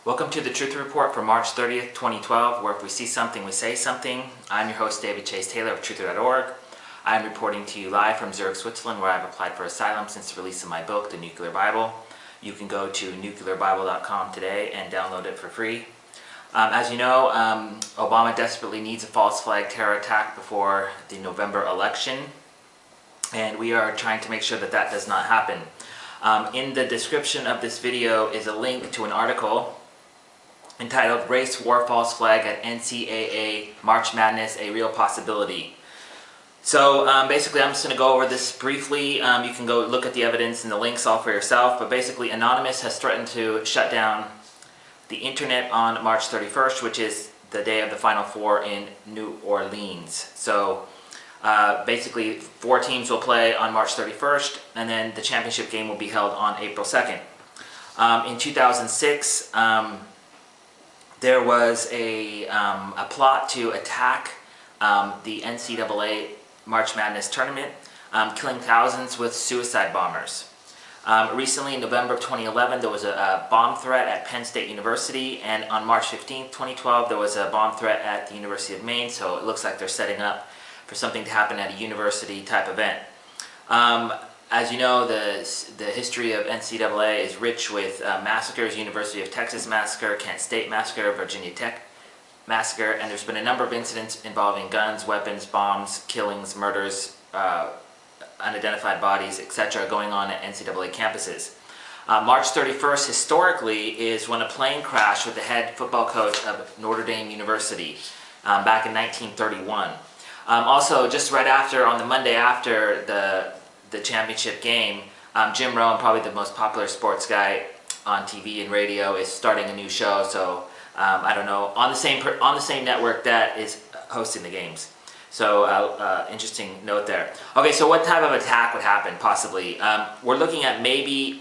Welcome to the Truth Report for March 30th, 2012, where if we see something, we say something. I'm your host, David Chase Taylor of Truther.org. I'm reporting to you live from Zurich, Switzerland, where I've applied for asylum since the release of my book, The Nuclear Bible. You can go to nuclearbible.com today and download it for free. As you know, Obama desperately needs a false flag terror attack before the November election, and we are trying to make sure that that does not happen. In the description of this video is a link to an article entitled Race War False Flag at NCAA March Madness, a Real Possibility. So basically I'm just going to go over this briefly. You can go look at the evidence and the links all for yourself, but basically Anonymous has threatened to shut down the internet on March 31st, which is the day of the Final Four in New Orleans. So basically 4 teams will play on March 31st, and then the championship game will be held on April 2nd. In 2006, there was a plot to attack the NCAA March Madness tournament, killing thousands with suicide bombers. Recently, in November of 2011, there was a bomb threat at Penn State University, and on March 15th, 2012, there was a bomb threat at the University of Maine, so it looks like they're setting up for something to happen at a university-type event. As you know, the history of NCAA is rich with massacres: University of Texas massacre, Kent State massacre, Virginia Tech massacre, and there's been a number of incidents involving guns, weapons, bombs, killings, murders, unidentified bodies, etc. going on at NCAA campuses. March 31st historically is when a plane crashed with the head football coach of Notre Dame University back in 1931. Also, just right after, on the Monday after the championship game, Jim Rohn, probably the most popular sports guy on TV and radio, is starting a new show. So I don't know, on the same network that is hosting the games. So interesting note there. Okay, so what type of attack would happen possibly? We're looking at maybe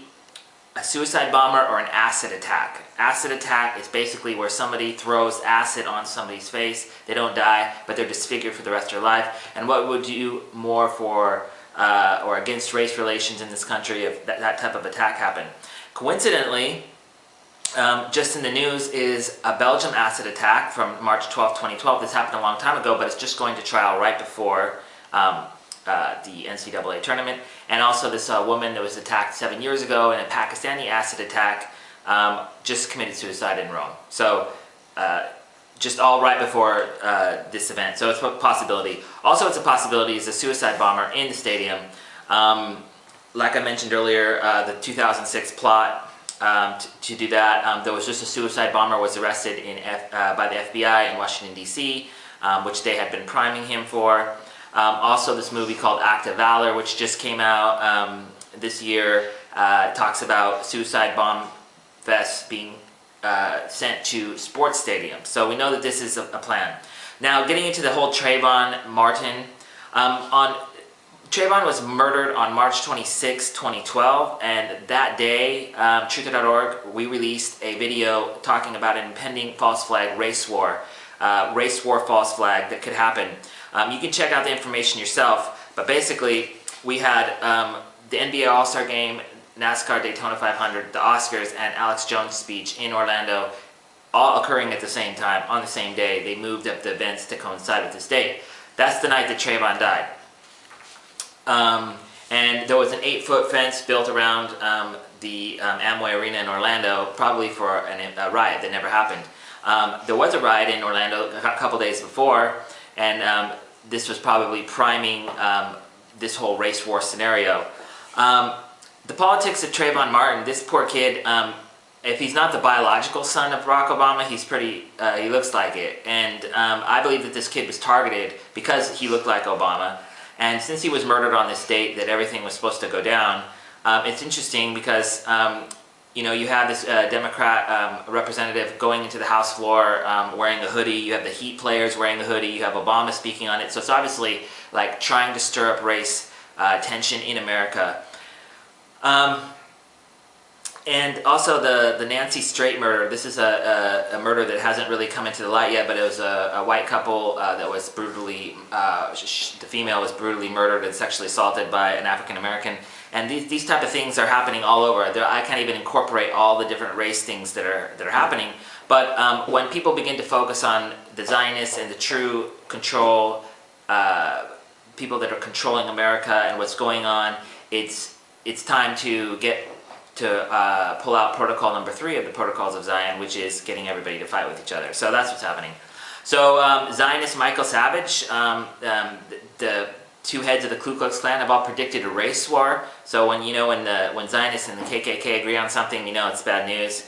a suicide bomber or an acid attack. Acid attack is basically where somebody throws acid on somebody's face. They don't die, but they're disfigured for the rest of their life. And what would do more for or against race relations in this country if that type of attack happened? Coincidentally, just in the news is a Belgium acid attack from March 12, 2012. This happened a long time ago, but it's just going to trial right before the NCAA tournament. And also this woman that was attacked 7 years ago in a Pakistani acid attack just committed suicide in Rome. So just all right before this event. So it's a possibility. Also, it's a possibility is a suicide bomber in the stadium. Like I mentioned earlier, the 2006 plot to do that, there was just a suicide bomber was arrested by the FBI in Washington, D.C., which they had been priming him for. Also, this movie called Act of Valor, which just came out this year, talks about suicide bomb vests being sent to sports stadiums. So we know that this is a plan. Now, getting into the whole Trayvon Martin, Trayvon was murdered on March 26, 2012, and that day, Truther.org, we released a video talking about an impending false flag race war false flag that could happen. You can check out the information yourself, but basically we had the NBA All-Star Game, NASCAR Daytona 500, the Oscars, and Alex Jones' speech in Orlando, all occurring at the same time, on the same day. They moved up the events to coincide with this date. That's the night that Trayvon died. And there was an 8-foot fence built around the Amway Arena in Orlando, probably for a riot that never happened. There was a riot in Orlando a couple days before, and this was probably priming this whole race war scenario. The politics of Trayvon Martin, this poor kid, if he's not the biological son of Barack Obama, he's pretty, he looks like it. And I believe that this kid was targeted because he looked like Obama. And since he was murdered on this date that everything was supposed to go down, it's interesting because, you know, you have this Democrat representative going into the House floor wearing a hoodie. You have the Heat players wearing a hoodie. You have Obama speaking on it. So it's obviously like trying to stir up race tension in America. And also the Nancy Strait murder. This is a murder that hasn't really come into the light yet, but it was a white couple that was brutally, the female was brutally murdered and sexually assaulted by an African American. And these type of things are happening all over. I can't even incorporate all the different race things that are happening. But when people begin to focus on the Zionists and the true control, people that are controlling America and what's going on, it's time to pull out protocol number 3 of the protocols of Zion, which is getting everybody to fight with each other. So that's what's happening. So Zionist Michael Savage, the 2 heads of the Ku Klux Klan have all predicted a race war. So when Zionists and the KKK agree on something, it's bad news.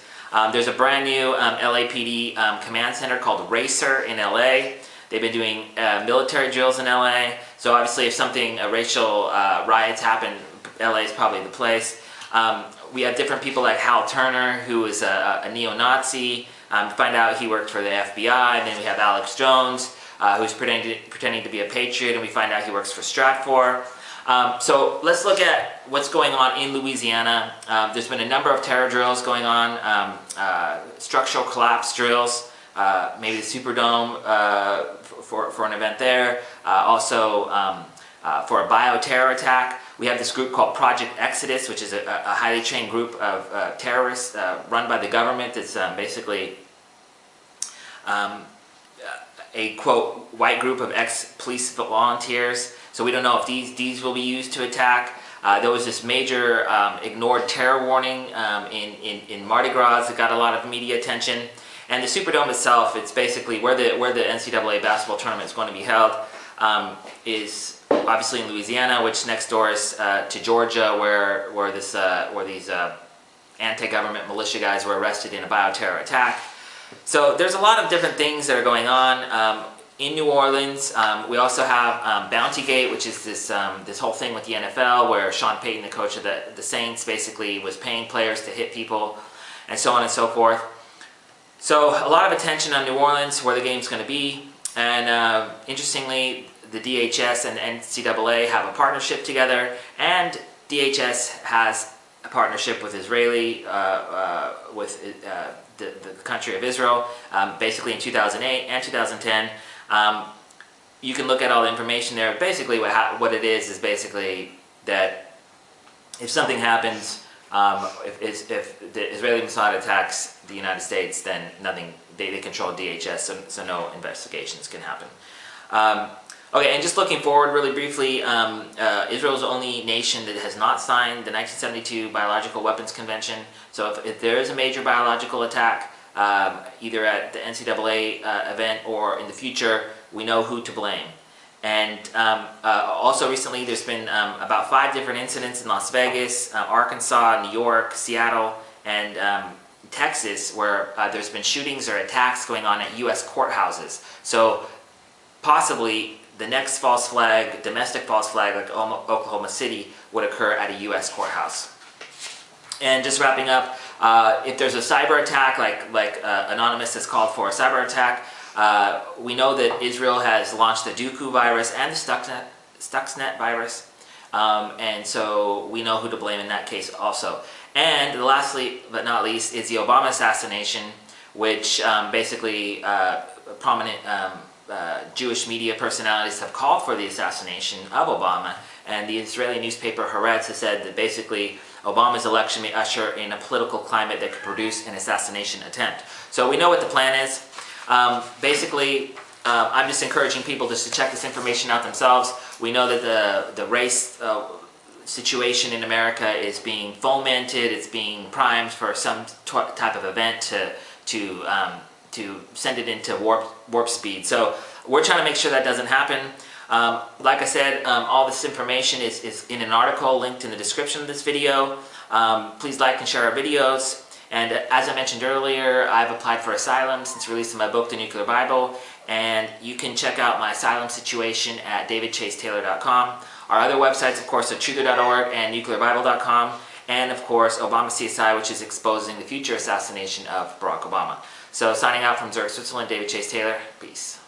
There's a brand new LAPD command center called Racer in LA. They've been doing military drills in LA. So obviously if racial riots happen, LA is probably the place. We have different people like Hal Turner, who is a neo-Nazi. Find out he worked for the FBI. Then we have Alex Jones, who's pretending to be a patriot, and we find out he works for Stratfor. So let's look at what's going on in Louisiana. There's been a number of terror drills going on, structural collapse drills, maybe the Superdome for an event there, also for a bioterror attack. We have this group called Project Exodus, which is a highly trained group of terrorists run by the government. It's basically a, quote, white group of ex-police volunteers. So we don't know if these will be used to attack. There was this major ignored terror warning in Mardi Gras that got a lot of media attention. And the Superdome itself, it's basically where the NCAA basketball tournament is going to be held, is obviously in Louisiana, which next door is to Georgia, where these anti-government militia guys were arrested in a bioterror attack. So there's a lot of different things that are going on. In New Orleans, we also have Bountygate, which is this whole thing with the NFL, where Sean Payton, the coach of the Saints, basically was paying players to hit people, and so on and so forth. So a lot of attention on New Orleans, where the game's going to be, and interestingly, the DHS and NCAA have a partnership together, and DHS has a partnership with the country of Israel, basically in 2008 and 2010. You can look at all the information there. Basically what it is basically that if something happens, if the Israeli Mossad attacks the United States, then nothing, they control DHS, so no investigations can happen. Okay, and just looking forward really briefly, Israel is the only nation that has not signed the 1972 Biological Weapons Convention. So if there is a major biological attack, either at the NCAA event or in the future, we know who to blame. And also recently there's been about 5 different incidents in Las Vegas, Arkansas, New York, Seattle, and Texas, where there's been shootings or attacks going on at U.S. courthouses. So possibly the next false flag, domestic false flag like Oklahoma City, would occur at a U.S. courthouse. And just wrapping up, if there's a cyber attack, like Anonymous has called for a cyber attack, we know that Israel has launched the Dooku virus and the Stuxnet virus, and so we know who to blame in that case also. And lastly, but not least, is the Obama assassination, which basically prominent Jewish media personalities have called for the assassination of Obama, and the Israeli newspaper Haaretz has said that basically Obama's election may usher in a political climate that could produce an assassination attempt. So we know what the plan is. Basically, I'm just encouraging people just to check this information out themselves. We know that the race situation in America is being fomented, it's being primed for some type of event to send it into warp speed. So we're trying to make sure that doesn't happen. Like I said, all this information is in an article linked in the description of this video. Please like and share our videos. And as I mentioned earlier, I've applied for asylum since releasing my book, The Nuclear Bible. And you can check out my asylum situation at davidchasetaylor.com. Our other websites, of course, are truther.org and nuclearbible.com. And of course, Obama CSI, which is exposing the future assassination of Barack Obama. So signing out from Zurich, Switzerland, David Chase Taylor. Peace.